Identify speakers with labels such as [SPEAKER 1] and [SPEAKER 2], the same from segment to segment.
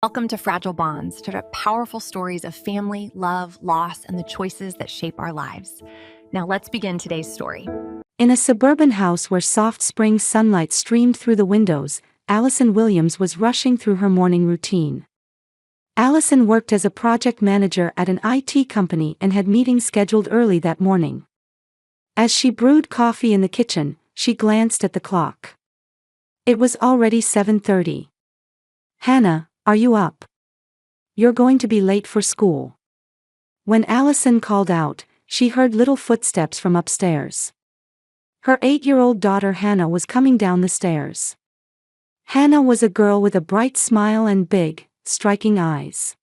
[SPEAKER 1] Welcome to Fragile Bonds, to the powerful stories of family, love, loss, and the choices that shape our lives. Now let's begin today's story.
[SPEAKER 2] In a suburban house where soft spring sunlight streamed through the windows, Allison Williams was rushing through her morning routine. Allison worked as a project manager at an IT company and had meetings scheduled early that morning. As she brewed coffee in the kitchen, she glanced at the clock. It was already 7:30. "Hannah, are you up? You're going to be late for school." When Allison called out, she heard little footsteps from upstairs. Her 8-year-old daughter Hannah was coming down the stairs. Hannah was a girl with a bright smile and big, striking eyes.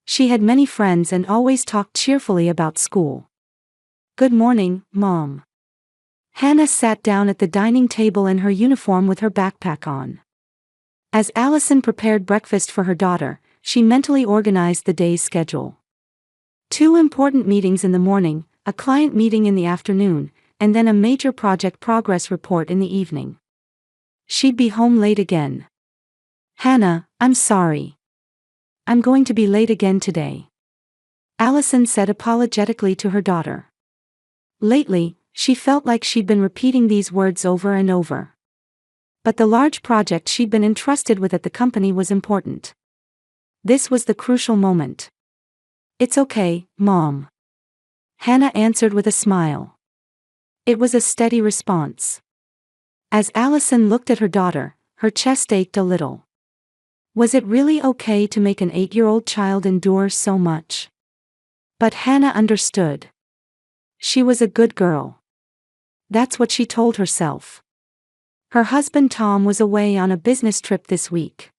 [SPEAKER 2] She had many friends and always talked cheerfully about school. "Good morning, Mom." Hannah sat down at the dining table in her uniform with her backpack on. As Allison prepared breakfast for her daughter, she mentally organized the day's schedule. 2 important meetings in the morning, a client meeting in the afternoon, and then a major project progress report in the evening. She'd be home late again. "Hannah, I'm sorry. I'm going to be late again today," Allison said apologetically to her daughter. Lately, she felt like she'd been repeating these words over and over. But the large project she'd been entrusted with at the company was important. This was the crucial moment. "It's okay, Mom," Hannah answered with a smile. It was a steady response. As Allison looked at her daughter, her chest ached a little. Was it really okay to make an 8-year-old child endure so much? But Hannah understood. She was a good girl. That's what she told herself. Her husband Tom was away on a business trip this week.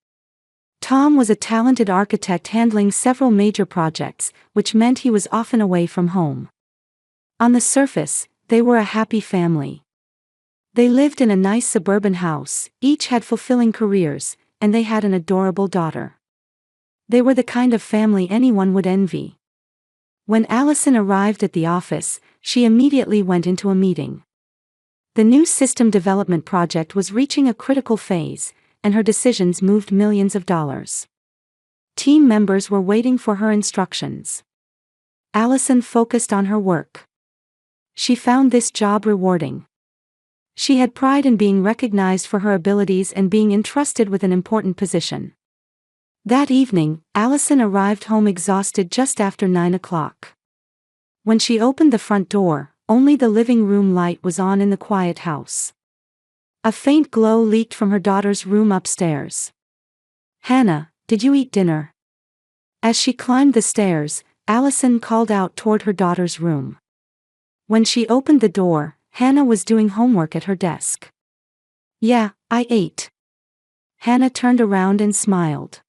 [SPEAKER 2] Tom was a talented architect handling several major projects, which meant he was often away from home. On the surface, they were a happy family. They lived in a nice suburban house, each had fulfilling careers, and they had an adorable daughter. They were the kind of family anyone would envy. When Allison arrived at the office, she immediately went into a meeting. The new system development project was reaching a critical phase, and her decisions moved millions of dollars. Team members were waiting for her instructions. Allison focused on her work. She found this job rewarding. She had pride in being recognized for her abilities and being entrusted with an important position. That evening, Allison arrived home exhausted just after 9 o'clock. When she opened the front door, only the living room light was on in the quiet house. A faint glow leaked from her daughter's room upstairs. "Hannah, did you eat dinner?" As she climbed the stairs, Allison called out toward her daughter's room. When she opened the door, Hannah was doing homework at her desk. "Yeah, I ate." Hannah turned around and smiled.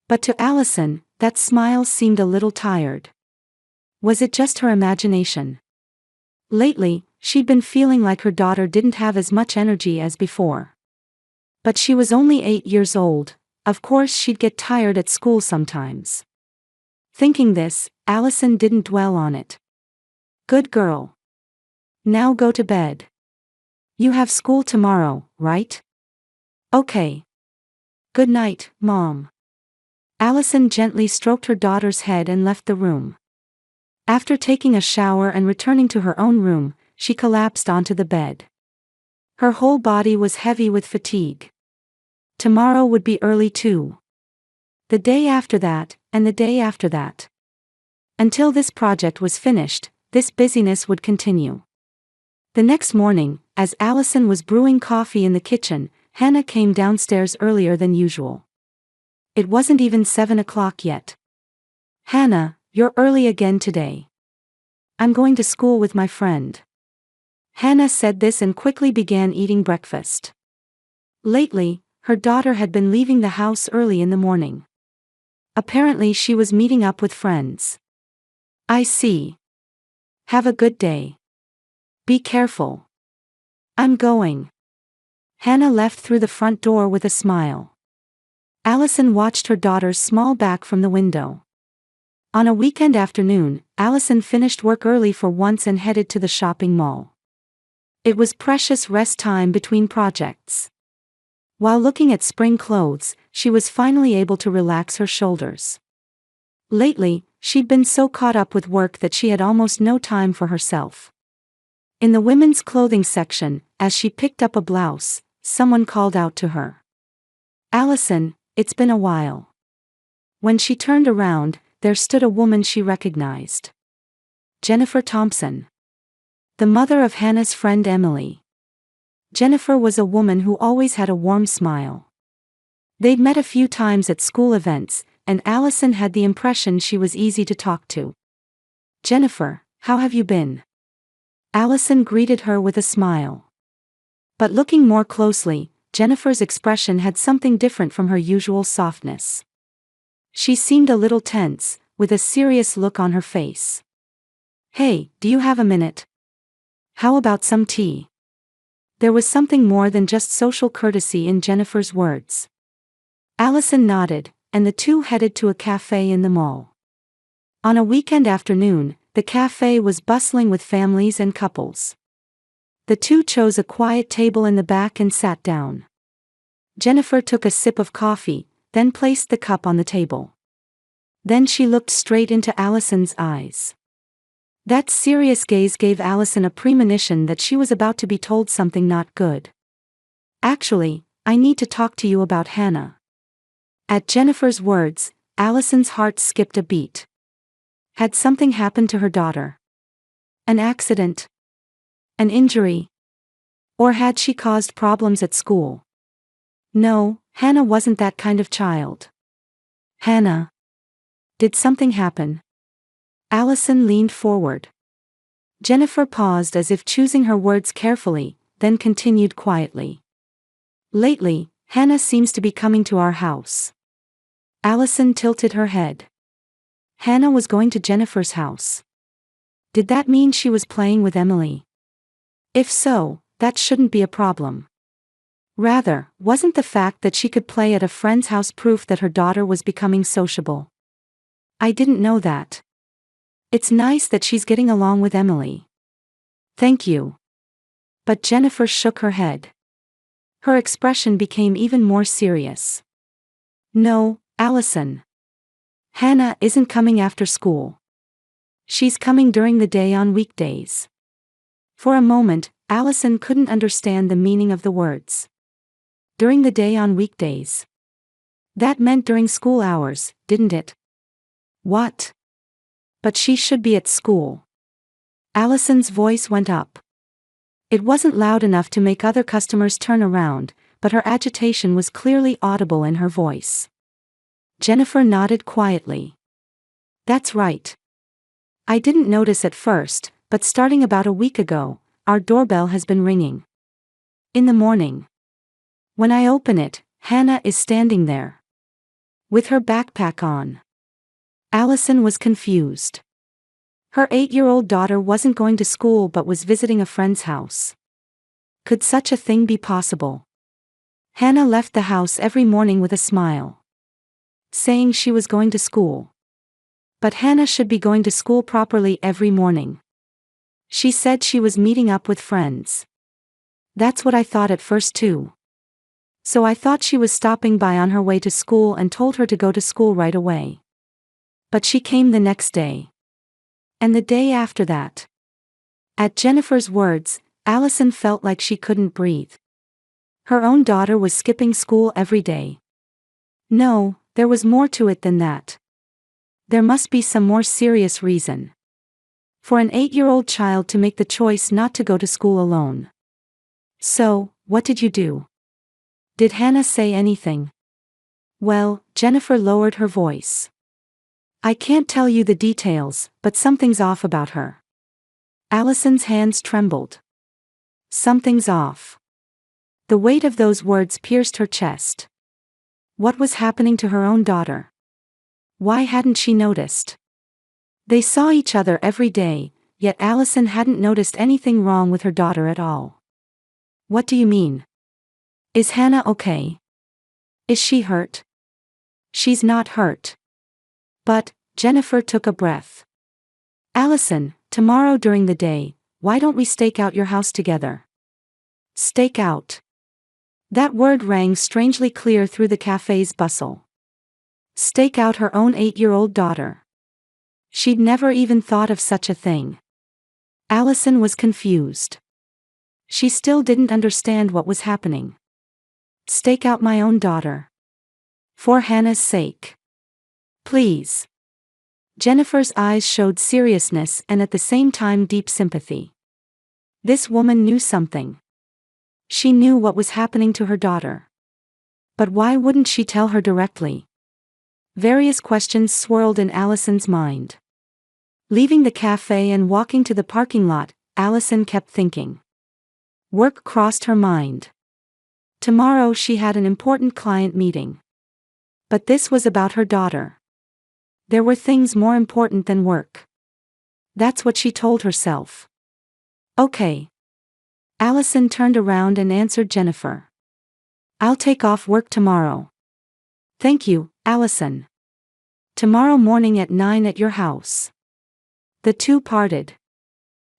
[SPEAKER 2] But to Allison, that smile seemed a little tired. Was it just her imagination? Lately, she'd been feeling like her daughter didn't have as much energy as before. But she was only 8 years old, of course she'd get tired at school sometimes. Thinking this, Allison didn't dwell on it. "Good girl. Now go to bed. You have school tomorrow, right?" "Okay. Good night, Mom." Allison gently stroked her daughter's head and left the room. After taking a shower and returning to her own room, she collapsed onto the bed. Her whole body was heavy with fatigue. Tomorrow would be early too. The day after that, and the day after that. Until this project was finished, this busyness would continue. The next morning, as Allison was brewing coffee in the kitchen, Hannah came downstairs earlier than usual. It wasn't even 7 o'clock yet. "Hannah, you're early again today. I'm going to school with my friend." Hannah said this and quickly began eating breakfast. Lately, her daughter had been leaving the house early in the morning. Apparently she was meeting up with friends. "I see. Have a good day. Be careful. I'm going." Hannah left through the front door with a smile. Allison watched her daughter's small back from the window. On a weekend afternoon, Allison finished work early for once and headed to the shopping mall. It was precious rest time between projects. While looking at spring clothes, she was finally able to relax her shoulders. Lately, she'd been so caught up with work that she had almost no time for herself. In the women's clothing section, as she picked up a blouse, someone called out to her. "Allison, it's been a while." When she turned around, there stood a woman she recognized. Jennifer Thompson. The mother of Hannah's friend Emily. Jennifer was a woman who always had a warm smile. They'd met a few times at school events, and Allison had the impression she was easy to talk to. "Jennifer, how have you been?" Allison greeted her with a smile. But looking more closely, Jennifer's expression had something different from her usual softness. She seemed a little tense, with a serious look on her face. "Hey, do you have a minute? How about some tea?" There was something more than just social courtesy in Jennifer's words. Allison nodded, and the two headed to a cafe in the mall. On a weekend afternoon, the cafe was bustling with families and couples. The two chose a quiet table in the back and sat down. Jennifer took a sip of coffee, then placed the cup on the table. Then she looked straight into Allison's eyes. That serious gaze gave Allison a premonition that she was about to be told something not good. "Actually, I need to talk to you about Hannah." At Jennifer's words, Allison's heart skipped a beat. Had something happened to her daughter? An accident? An injury? Or had she caused problems at school? No, Hannah wasn't that kind of child. "Hannah. Did something happen?" Allison leaned forward. Jennifer paused as if choosing her words carefully, then continued quietly. "Lately, Hannah seems to be coming to our house." Allison tilted her head. Hannah was going to Jennifer's house. Did that mean she was playing with Emily? If so, that shouldn't be a problem. Rather, wasn't the fact that she could play at a friend's house proof that her daughter was becoming sociable? "I didn't know that. It's nice that she's getting along with Emily." "Thank you." But Jennifer shook her head. Her expression became even more serious. "No, Allison. Hannah isn't coming after school. She's coming during the day on weekdays." For a moment, Allison couldn't understand the meaning of the words. During the day on weekdays. That meant during school hours, didn't it? What? But she should be at school. Allison's voice went up. It wasn't loud enough to make other customers turn around, but her agitation was clearly audible in her voice. Jennifer nodded quietly. "That's right. I didn't notice at first, but starting about a week ago, our doorbell has been ringing. In the morning. When I open it, Hannah is standing there. With her backpack on." Allison was confused. Her 8-year-old daughter wasn't going to school but was visiting a friend's house. Could such a thing be possible? Hannah left the house every morning with a smile, saying she was going to school. But Hannah should be going to school properly every morning. She said she was meeting up with friends. That's what I thought at first too. So I thought she was stopping by on her way to school and told her to go to school right away. But she came the next day. And the day after that. At Jennifer's words, Allison felt like she couldn't breathe. Her own daughter was skipping school every day. No, there was more to it than that. There must be some more serious reason. For an 8-year-old child to make the choice not to go to school alone. "So, what did you do? Did Hannah say anything?" "Well," Jennifer lowered her voice. "I can't tell you the details, but something's off about her." Allison's hands trembled. Something's off. The weight of those words pierced her chest. What was happening to her own daughter? Why hadn't she noticed? They saw each other every day, yet Allison hadn't noticed anything wrong with her daughter at all. "What do you mean? Is Hannah okay? Is she hurt?" "She's not hurt." But, Jennifer took a breath. "Allison, tomorrow during the day, why don't we stake out your house together?" "Stake out?" That word rang strangely clear through the cafe's bustle. Stake out her own 8-year-old daughter. She'd never even thought of such a thing. Allison was confused. She still didn't understand what was happening. Stake out my own daughter. For Hannah's sake. Please. Jennifer's eyes showed seriousness and at the same time deep sympathy. This woman knew something. She knew what was happening to her daughter. But why wouldn't she tell her directly? Various questions swirled in Allison's mind. Leaving the cafe and walking to the parking lot, Allison kept thinking. Work crossed her mind. Tomorrow she had an important client meeting. But this was about her daughter. There were things more important than work. That's what she told herself. Okay. Allison turned around and answered Jennifer. I'll take off work tomorrow. Thank you, Allison. Tomorrow morning at 9 at your house. The two parted.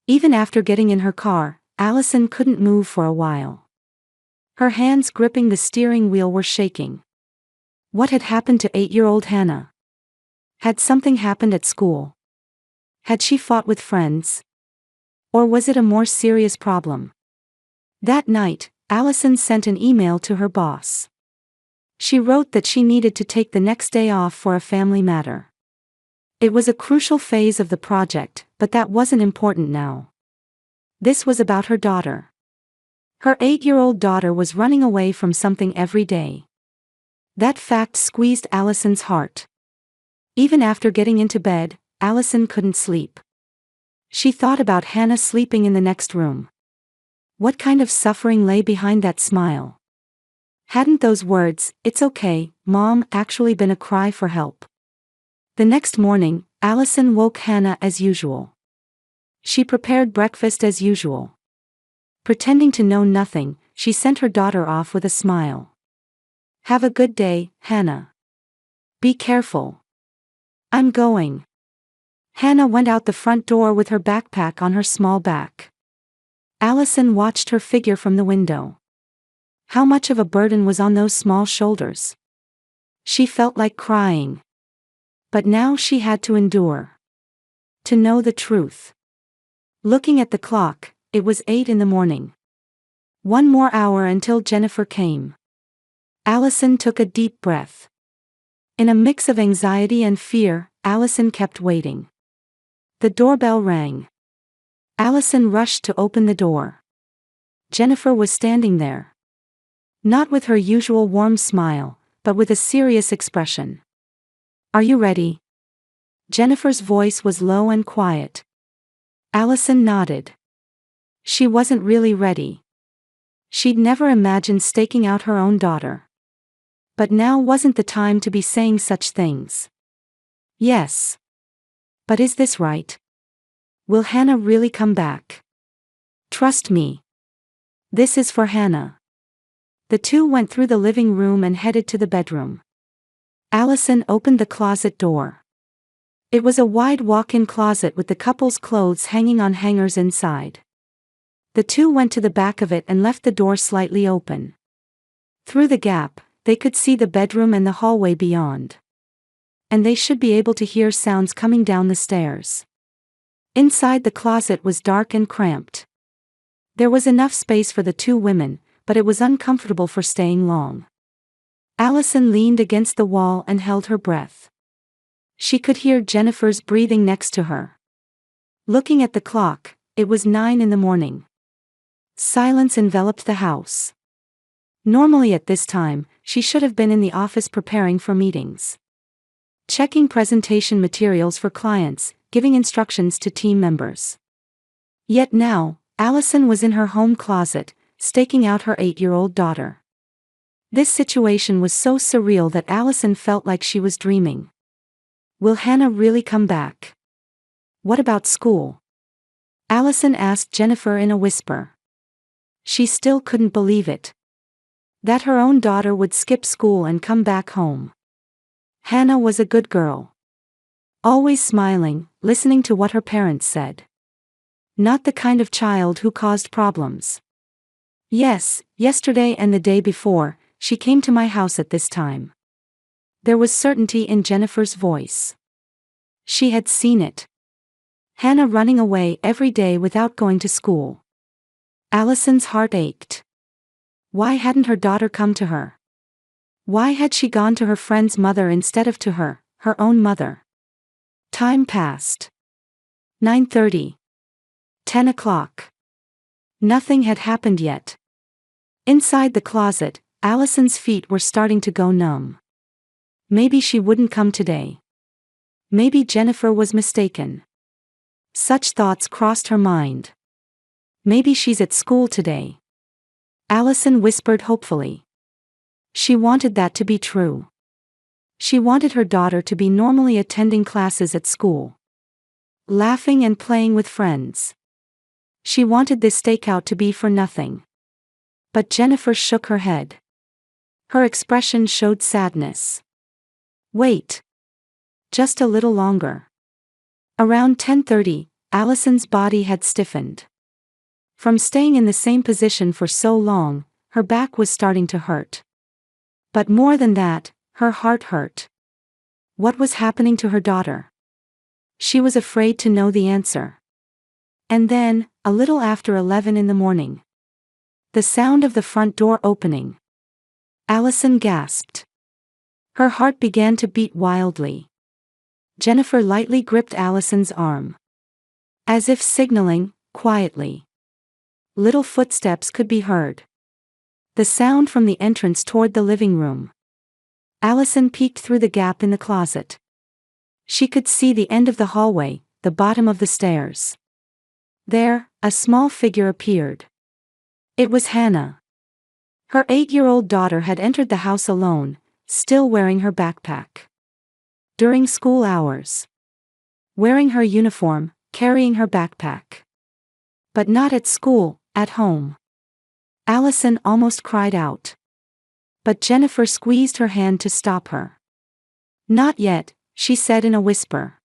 [SPEAKER 2] Even after getting in her car, Allison couldn't move for a while. Her hands gripping the steering wheel were shaking. What had happened to 8-year-old Hannah? Had something happened at school? Had she fought with friends? Or was it a more serious problem? That night, Allison sent an email to her boss. She wrote that she needed to take the next day off for a family matter. It was a crucial phase of the project, but that wasn't important now. This was about her daughter. Her 8-year-old daughter was running away from something every day. That fact squeezed Allison's heart. Even after getting into bed, Allison couldn't sleep. She thought about Hannah sleeping in the next room. What kind of suffering lay behind that smile? Hadn't those words, "It's okay, Mom," actually been a cry for help? The next morning, Allison woke Hannah as usual. She prepared breakfast as usual. Pretending to know nothing, she sent her daughter off with a smile. Have a good day, Hannah. Be careful. I'm going. Hannah went out the front door with her backpack on her small back. Allison watched her figure from the window. How much of a burden was on those small shoulders? She felt like crying. But now she had to endure. To know the truth. Looking at the clock, it was 8 in the morning. One more hour until Jennifer came. Allison took a deep breath. In a mix of anxiety and fear, Allison kept waiting. The doorbell rang. Allison rushed to open the door. Jennifer was standing there. Not with her usual warm smile, but with a serious expression. Are you ready? Jennifer's voice was low and quiet. Allison nodded. She wasn't really ready. She'd never imagined staking out her own daughter. But now wasn't the time to be saying such things. Yes. But is this right? Will Hannah really come back? Trust me. This is for Hannah. The two went through the living room and headed to the bedroom. Allison opened the closet door. It was a wide walk-in closet with the couple's clothes hanging on hangers inside. The two went to the back of it and left the door slightly open. Through the gap, they could see the bedroom and the hallway beyond. And they should be able to hear sounds coming down the stairs. Inside the closet was dark and cramped. There was enough space for the two women, but it was uncomfortable for staying long. Allison leaned against the wall and held her breath. She could hear Jennifer's breathing next to her. Looking at the clock, it was 9 in the morning. Silence enveloped the house. Normally at this time, she should have been in the office preparing for meetings. Checking presentation materials for clients, giving instructions to team members. Yet now, Allison was in her home closet, staking out her 8-year-old daughter. This situation was so surreal that Allison felt like she was dreaming. Will Hannah really come back? What about school? Allison asked Jennifer in a whisper. She still couldn't believe it. That her own daughter would skip school and come back home. Hannah was a good girl. Always smiling, listening to what her parents said. Not the kind of child who caused problems. Yes, yesterday and the day before, she came to my house at this time. There was certainty in Jennifer's voice. She had seen it. Hannah running away every day without going to school. Allison's heart ached. Why hadn't her daughter come to her? Why had she gone to her friend's mother instead of to her own mother? Time passed. 9:30. 10 o'clock. Nothing had happened yet. Inside the closet, Allison's feet were starting to go numb. Maybe she wouldn't come today. Maybe Jennifer was mistaken. Such thoughts crossed her mind. Maybe she's at school today. Allison whispered hopefully. She wanted that to be true. She wanted her daughter to be normally attending classes at school, laughing and playing with friends. She wanted this stakeout to be for nothing. But Jennifer shook her head. Her expression showed sadness. Wait. Just a little longer. Around 10:30, Allison's body had stiffened. From staying in the same position for so long, her back was starting to hurt. But more than that, her heart hurt. What was happening to her daughter? She was afraid to know the answer. And then, a little after 11 in the morning, the sound of the front door opening. Allison gasped. Her heart began to beat wildly. Jennifer lightly gripped Allison's arm, as if signaling, quietly. Little footsteps could be heard. The sound from the entrance toward the living room. Allison peeked through the gap in the closet. She could see the end of the hallway, the bottom of the stairs. There, a small figure appeared. It was Hannah. Her 8-year-old daughter had entered the house alone, still wearing her backpack. During school hours. Wearing her uniform, carrying her backpack. But not at school, at home. Allison almost cried out. But Jennifer squeezed her hand to stop her. Not yet, she said in a whisper.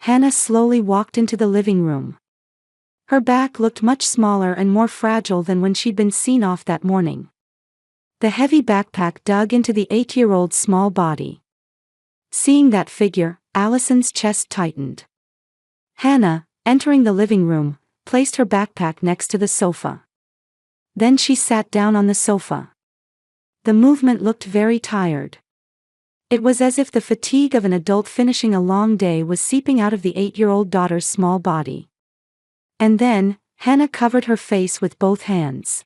[SPEAKER 2] Hannah slowly walked into the living room. Her back looked much smaller and more fragile than when she'd been seen off that morning. The heavy backpack dug into the 8-year-old's small body. Seeing that figure, Allison's chest tightened. Hannah, entering the living room, placed her backpack next to the sofa. Then she sat down on the sofa. The movement looked very tired. It was as if the fatigue of an adult finishing a long day was seeping out of the 8-year-old daughter's small body. And then, Hannah covered her face with both hands.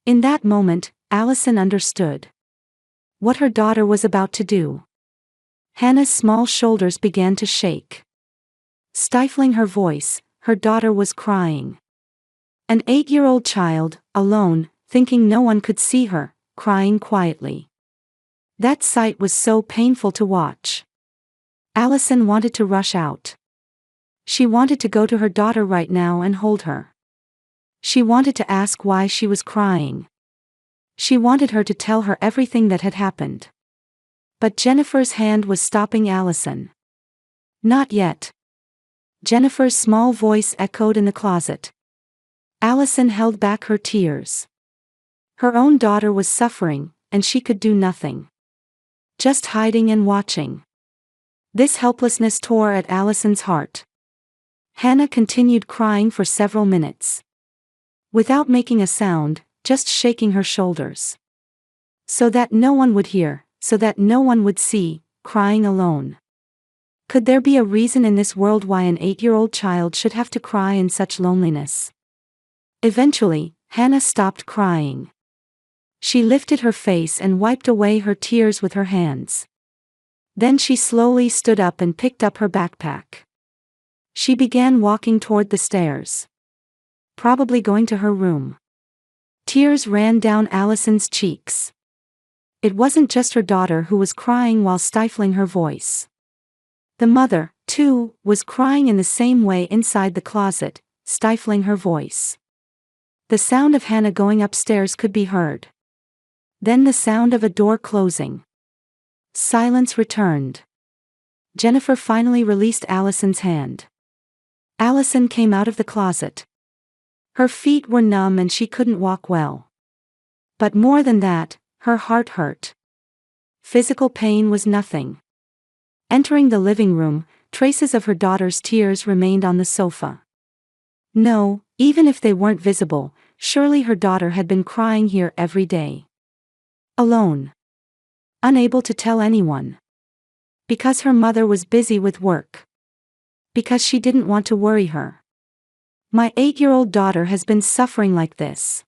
[SPEAKER 2] In that moment, Allison understood what her daughter was about to do. Hannah's small shoulders began to shake. Stifling her voice, her daughter was crying. An 8-year-old child, alone, thinking no one could see her, crying quietly. That sight was so painful to watch. Allison wanted to rush out. She wanted to go to her daughter right now and hold her. She wanted to ask why she was crying. She wanted her to tell her everything that had happened. But Jennifer's hand was stopping Allison. Not yet. Jennifer's small voice echoed in the closet. Allison held back her tears. Her own daughter was suffering, and she could do nothing. Just hiding and watching. This helplessness tore at Allison's heart. Hannah continued crying for several minutes. Without making a sound, just shaking her shoulders. So that no one would hear, so that no one would see, crying alone. Could there be a reason in this world why an 8-year-old child should have to cry in such loneliness? Eventually, Hannah stopped crying. She lifted her face and wiped away her tears with her hands. Then she slowly stood up and picked up her backpack. She began walking toward the stairs. Probably going to her room. Tears ran down Allison's cheeks. It wasn't just her daughter who was crying while stifling her voice. The mother, too, was crying in the same way inside the closet, stifling her voice. The sound of Hannah going upstairs could be heard. Then the sound of a door closing. Silence returned. Jennifer finally released Allison's hand. Allison came out of the closet. Her feet were numb and she couldn't walk well. But more than that, her heart hurt. Physical pain was nothing. Entering the living room, traces of her daughter's tears remained on the sofa. No, even if they weren't visible, surely her daughter had been crying here every day. Alone. Unable to tell anyone. Because her mother was busy with work. Because she didn't want to worry her. My 8-year-old daughter has been suffering like this.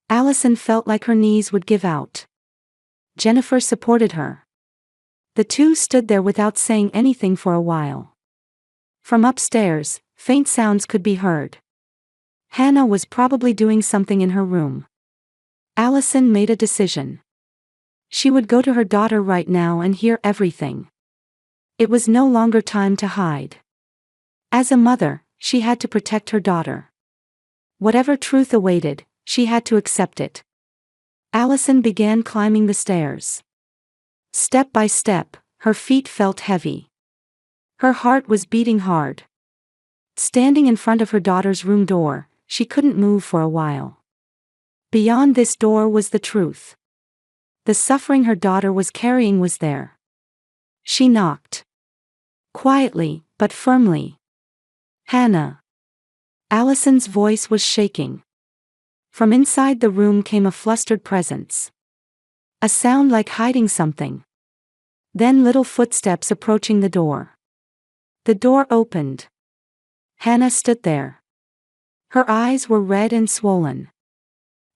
[SPEAKER 2] Allison felt like her knees would give out. Jennifer supported her. The two stood there without saying anything for a while. From upstairs, faint sounds could be heard. Hannah was probably doing something in her room. Allison made a decision. She would go to her daughter right now and hear everything. It was no longer time to hide. As a mother, she had to protect her daughter. Whatever truth awaited, she had to accept it. Allison began climbing the stairs. Step by step, her feet felt heavy. Her heart was beating hard. Standing in front of her daughter's room door, she couldn't move for a while. Beyond this door was the truth. The suffering her daughter was carrying was there. She knocked. Quietly, but firmly. Hannah. Allison's voice was shaking. From inside the room came a flustered presence. A sound like hiding something. Then little footsteps approaching the door. The door opened. Hannah stood there. Her eyes were red and swollen.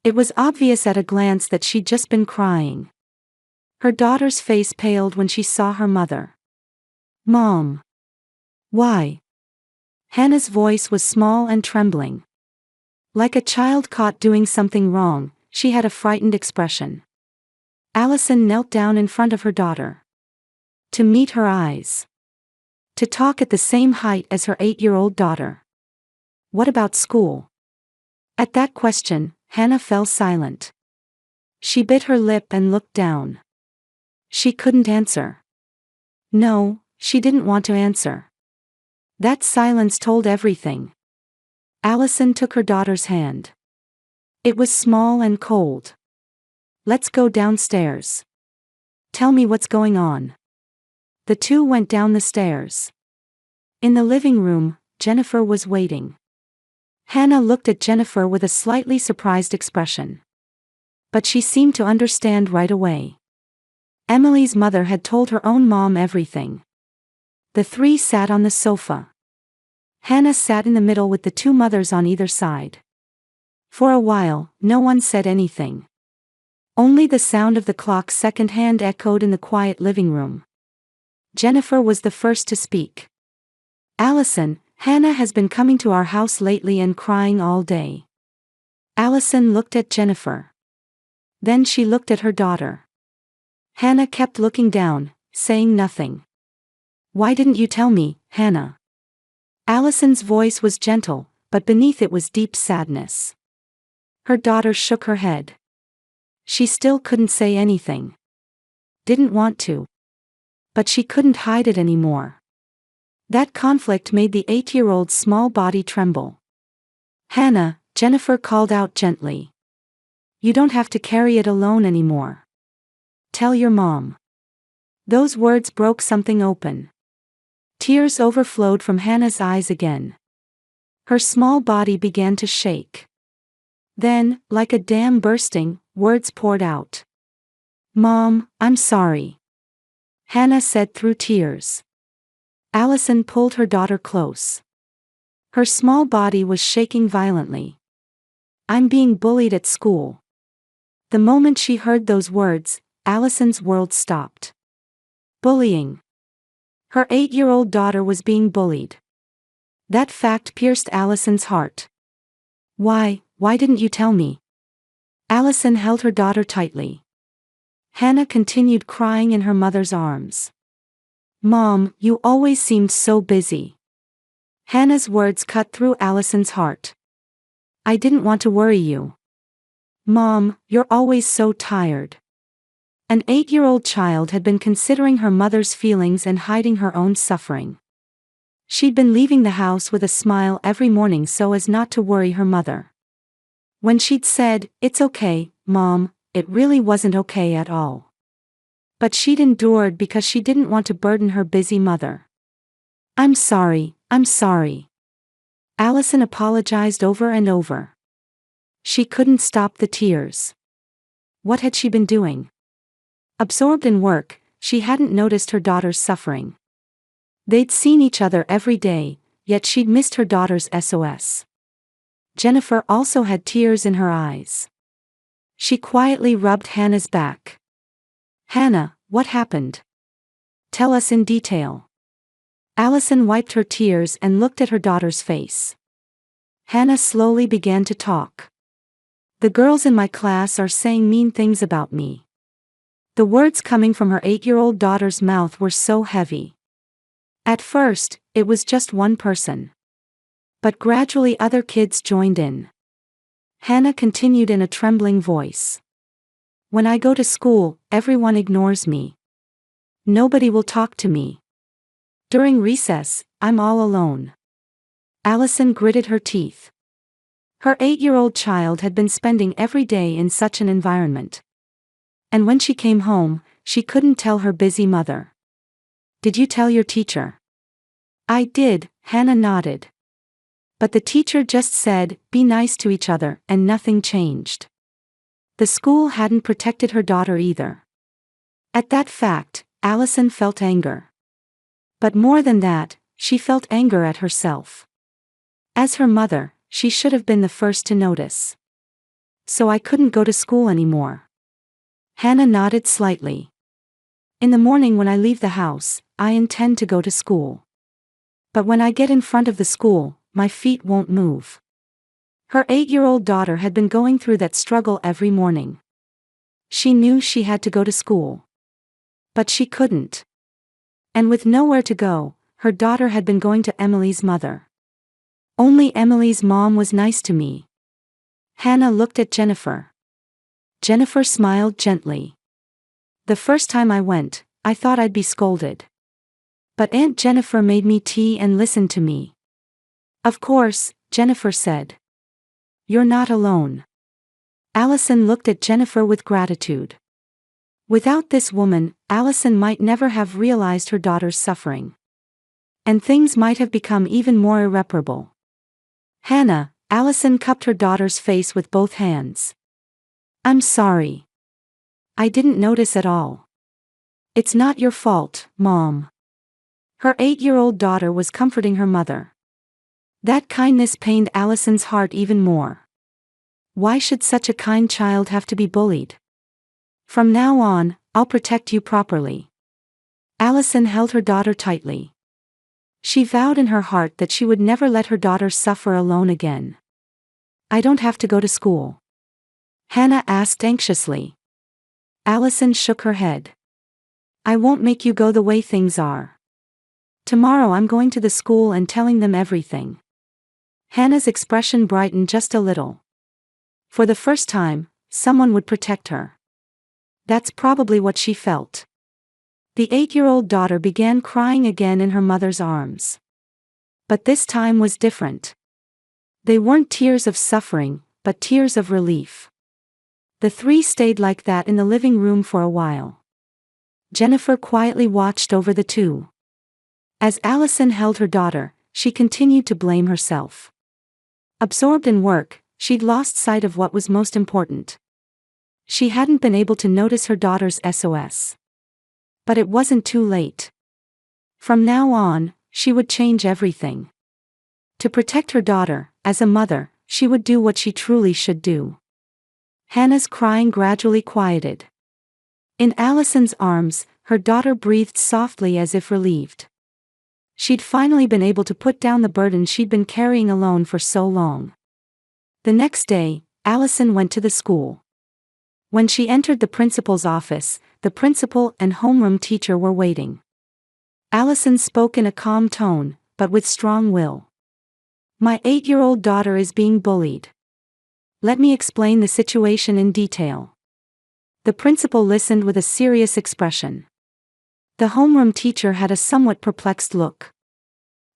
[SPEAKER 2] It was obvious at a glance that she'd just been crying. Her daughter's face paled when she saw her mother. "Mom. Why?" Hannah's voice was small and trembling. Like a child caught doing something wrong, she had a frightened expression. Allison knelt down in front of her daughter. To meet her eyes. To talk at the same height as her 8-year-old daughter. What about school? At that question, Hannah fell silent. She bit her lip and looked down. She couldn't answer. No, she didn't want to answer. That silence told everything. Allison took her daughter's hand. It was small and cold. "Let's go downstairs. Tell me what's going on." The two went down the stairs. In the living room, Jennifer was waiting. Hannah looked at Jennifer with a slightly surprised expression. But she seemed to understand right away. Emily's mother had told her own mom everything. The three sat on the sofa. Hannah sat in the middle with the two mothers on either side. For a while, no one said anything. Only the sound of the clock second-hand echoed in the quiet living room. Jennifer was the first to speak. "Allison, Hannah has been coming to our house lately and crying all day." Allison looked at Jennifer. Then she looked at her daughter. Hannah kept looking down, saying nothing. "Why didn't you tell me, Hannah?" Allison's voice was gentle, but beneath it was deep sadness. Her daughter shook her head. She still couldn't say anything. Didn't want to. But she couldn't hide it anymore. That conflict made the 8-year-old's small body tremble. "Hannah," Jennifer called out gently. "You don't have to carry it alone anymore. Tell your mom." Those words broke something open. Tears overflowed from Hannah's eyes again. Her small body began to shake. Then, like a dam bursting, words poured out. "Mom, I'm sorry," Hannah said through tears. Allison pulled her daughter close. Her small body was shaking violently. "I'm being bullied at school." The moment she heard those words, Allison's world stopped. Bullying. Her 8-year-old daughter was being bullied. That fact pierced Allison's heart. Why didn't you tell me?" Allison held her daughter tightly. Hannah continued crying in her mother's arms. "Mom, you always seemed so busy." Hannah's words cut through Allison's heart. "I didn't want to worry you. Mom, you're always so tired." An 8-year-old child had been considering her mother's feelings and hiding her own suffering. She'd been leaving the house with a smile every morning so as not to worry her mother. When she'd said, "It's okay, Mom," it really wasn't okay at all. But she'd endured because she didn't want to burden her busy mother. I'm sorry. Allison apologized over and over. She couldn't stop the tears. What had she been doing? Absorbed in work, she hadn't noticed her daughter's suffering. They'd seen each other every day, yet she'd missed her daughter's SOS. Jennifer also had tears in her eyes. She quietly rubbed Hannah's back. "Hannah, what happened? Tell us in detail." Allison wiped her tears and looked at her daughter's face. Hannah slowly began to talk. "The girls in my class are saying mean things about me." The words coming from her 8-year-old daughter's mouth were so heavy. At first, it was just one person. But gradually other kids joined in. Hannah continued in a trembling voice. "When I go to school, everyone ignores me. Nobody will talk to me. During recess, I'm all alone." Allison gritted her teeth. Her 8-year-old child had been spending every day in such an environment. And when she came home, she couldn't tell her busy mother. "Did you tell your teacher?" "I did," Hannah nodded. But the teacher just said, "Be nice to each other," and nothing changed. The school hadn't protected her daughter either. At that fact, Allison felt anger. But more than that, she felt anger at herself. As her mother, she should have been the first to notice. "So I couldn't go to school anymore." Hannah nodded slightly. "In the morning when I leave the house, I intend to go to school. But when I get in front of the school, my feet won't move." Her 8-year-old daughter had been going through that struggle every morning. She knew she had to go to school. But she couldn't. And with nowhere to go, her daughter had been going to Emily's mother. "Only Emily's mom was nice to me." Hannah looked at Jennifer. Jennifer smiled gently. "The first time I went, I thought I'd be scolded. But Aunt Jennifer made me tea and listened to me." "Of course," Jennifer said. "You're not alone." Allison looked at Jennifer with gratitude. Without this woman, Allison might never have realized her daughter's suffering. And things might have become even more irreparable. "Hannah," Allison cupped her daughter's face with both hands. "I'm sorry. I didn't notice at all." "It's not your fault, Mom." Her 8-year-old daughter was comforting her mother. That kindness pained Allison's heart even more. Why should such a kind child have to be bullied? "From now on, I'll protect you properly." Allison held her daughter tightly. She vowed in her heart that she would never let her daughter suffer alone again. "I don't have to go to school?" Hannah asked anxiously. Allison shook her head. "I won't make you go the way things are. Tomorrow I'm going to the school and telling them everything." Hannah's expression brightened just a little. For the first time, someone would protect her. That's probably what she felt. The 8-year-old daughter began crying again in her mother's arms. But this time was different. They weren't tears of suffering, but tears of relief. The three stayed like that in the living room for a while. Jennifer quietly watched over the two. As Allison held her daughter, she continued to blame herself. Absorbed in work, she'd lost sight of what was most important. She hadn't been able to notice her daughter's SOS. But it wasn't too late. From now on, she would change everything. To protect her daughter, as a mother, she would do what she truly should do. Hannah's crying gradually quieted. In Allison's arms, her daughter breathed softly as if relieved. She'd finally been able to put down the burden she'd been carrying alone for so long. The next day, Allison went to the school. When she entered the principal's office, the principal and homeroom teacher were waiting. Allison spoke in a calm tone, but with strong will. "My 8-year-old daughter is being bullied. Let me explain the situation in detail." The principal listened with a serious expression. The homeroom teacher had a somewhat perplexed look.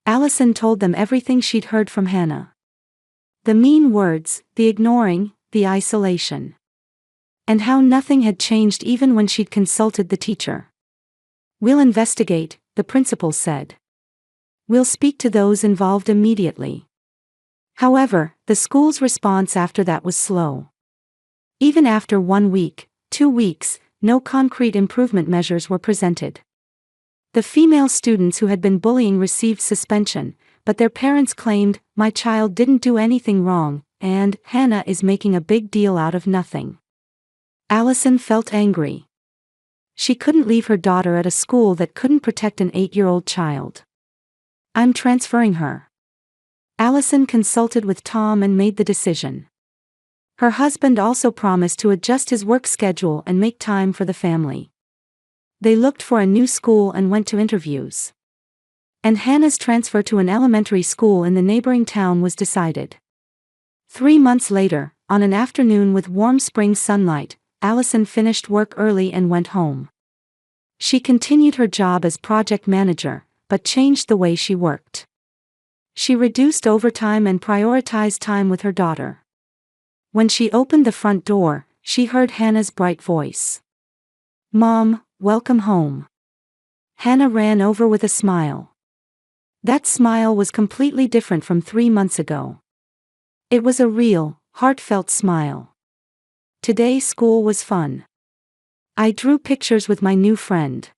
[SPEAKER 2] Allison told them everything she'd heard from Hannah. The mean words, the ignoring, the isolation. And how nothing had changed even when she'd consulted the teacher. "We'll investigate," the principal said. "We'll speak to those involved immediately." However, the school's response after that was slow. Even after 1 week, 2 weeks, no concrete improvement measures were presented. The female students who had been bullying received suspension, but their parents claimed, "My child didn't do anything wrong, and Hannah is making a big deal out of nothing." Allison felt angry. She couldn't leave her daughter at a school that couldn't protect an 8-year-old child. "I'm transferring her." Allison consulted with Tom and made the decision. Her husband also promised to adjust his work schedule and make time for the family. They looked for a new school and went to interviews. And Hannah's transfer to an elementary school in the neighboring town was decided. 3 months later, on an afternoon with warm spring sunlight, Allison finished work early and went home. She continued her job as project manager, but changed the way she worked. She reduced overtime and prioritized time with her daughter. When she opened the front door, she heard Hannah's bright voice. "Mom, welcome home." Hannah ran over with a smile. That smile was completely different from 3 months ago. It was a real, heartfelt smile. "Today school was fun. I drew pictures with my new friend."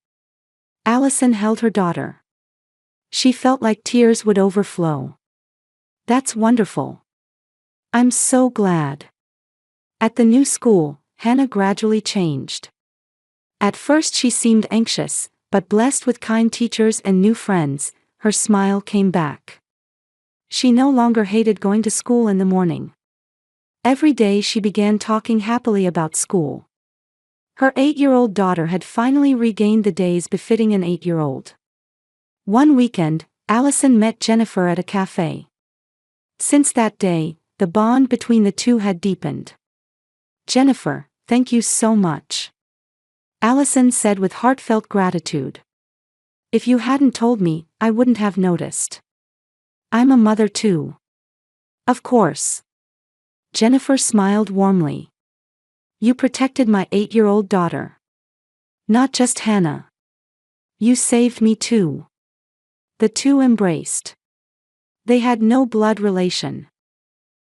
[SPEAKER 2] Allison held her daughter. She felt like tears would overflow. "That's wonderful. I'm so glad." At the new school, Hannah gradually changed. At first she seemed anxious, but blessed with kind teachers and new friends, her smile came back. She no longer hated going to school in the morning. Every day she began talking happily about school. Her 8-year-old daughter had finally regained the days befitting an 8-year-old. One weekend, Allison met Jennifer at a cafe. Since that day, the bond between the two had deepened. "Jennifer, thank you so much," Allison said with heartfelt gratitude. "If you hadn't told me, I wouldn't have noticed. I'm a mother too." "Of course." Jennifer smiled warmly. "You protected my 8-year-old daughter. Not just Hannah. You saved me too." The two embraced. They had no blood relation.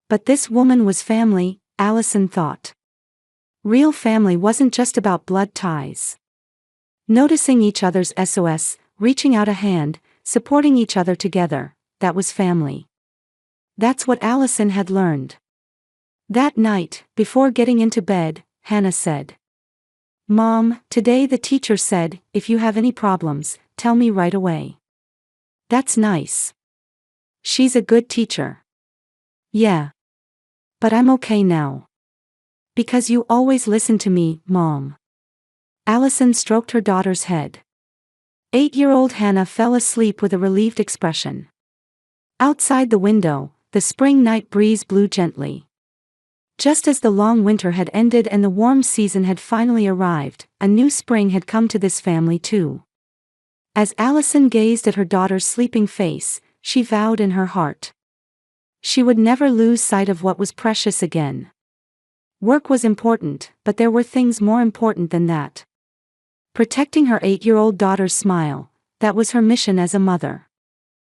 [SPEAKER 2] But this woman was family, Allison thought. Real family wasn't just about blood ties. Noticing each other's SOS, reaching out a hand, supporting each other together, that was family. That's what Allison had learned. That night, before getting into bed, Hannah said, "Mom, today the teacher said, if you have any problems, tell me right away." "That's nice. She's a good teacher." "Yeah. But I'm okay now. Because you always listen to me, Mom." Allison stroked her daughter's head. 8-year-old Hannah fell asleep with a relieved expression. Outside the window, the spring night breeze blew gently. Just as the long winter had ended and the warm season had finally arrived, a new spring had come to this family too. As Allison gazed at her daughter's sleeping face, she vowed in her heart. She would never lose sight of what was precious again. Work was important, but there were things more important than that. Protecting her 8-year-old daughter's smile, that was her mission as a mother.